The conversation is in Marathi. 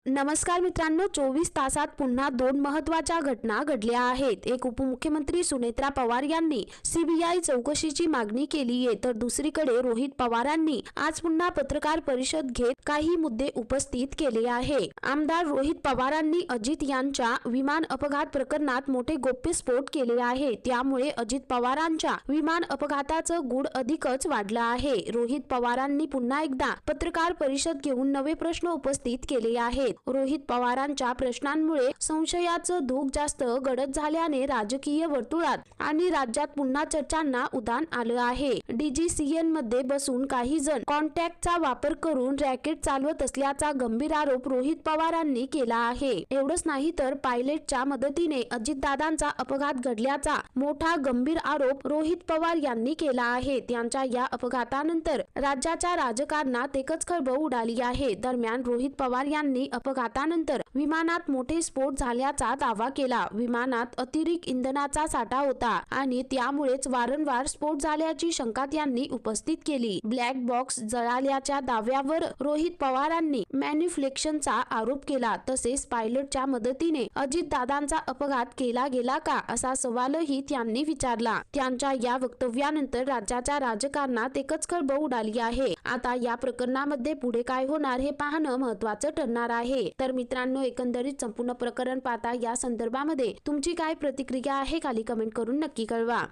नमस्कार मित्रांनो, 24 तासात पुन्हा दोन महत्त्वाच्या घटना घडल्या आहेत. एक, उपमुख्यमंत्री सुनेत्रा पवार यांनी सीबीआय चौकशीची मागणी केली आहे, तर दुसरीकडे रोहित पवारांनी आज पुन्हा पत्रकार परिषद घेत काही मुद्दे उपस्थित केले आहे. आमदार रोहित पवारांनी अजित यांच्या विमान अपघात प्रकरणात मोठे गौप्यस्फोट केले आहे. त्यामुळे अजित पवारांच्या विमान अपघाताचं गूढ अधिकच वाढलं आहे. रोहित पवारांनी पुन्हा एकदा पत्रकार परिषद घेऊन नवे प्रश्न उपस्थित केले आहेत. रोहित पवारांच्या प्रश्नांमुळे संशयाचं धूक जास्त गडद झाल्याने राजकीय वर्तुळात आणि राज्यात पुन्हा चर्चांना उधाण आलं आहे. डीजीसीएन मध्ये बसून काही जण कॉन्टॅक्टचा वापर करून रॅकेट चालवत असल्याचा गंभीर आरोप रोहित पवारांनी केला आहे. एवढंच नाही तर पायलटच्या मदतीने अजितदादांचा अपघात घडल्याचा मोठा गंभीर आरोप रोहित पवार यांनी केला आहे. त्यांच्या या अपघातानंतर राज्याच्या राजकारणात एकच खळबळ उडाली आहे. दरम्यान रोहित पवार यांनी अपघातानंतर विमानात मोठे स्फोट झाल्याचा दावा केला. विमानात अतिरिक्त इंधनाचा साठा होता आणि त्यामुळेच वारंवार स्फोट झाल्याची शंका त्यांनी उपस्थित केली. ब्लॅक बॉक्स जळाल्याच्या दाव्यावर रोहित पवारांनी मॅन्युफॅक्चरिंगचा आरोप केला. तसेच पायलटच्या मदतीने अजितदादांचा अपघात केला गेला का, असा सवालही त्यांनी विचारला. त्यांच्या या वक्तव्यानंतर राज्याच्या राजकारणात एकच खळबळ उडाली आहे. आता या प्रकरणामध्ये पुढे काय होणार हे पाहणं महत्त्वाचं ठरणार आहे. तर मित्रांनो, एकंदरीत संपूर्ण प्रकरण पाहता या संदर्भामध्ये तुमची काय प्रतिक्रिया आहे खाली कमेंट करून नक्की कळवा.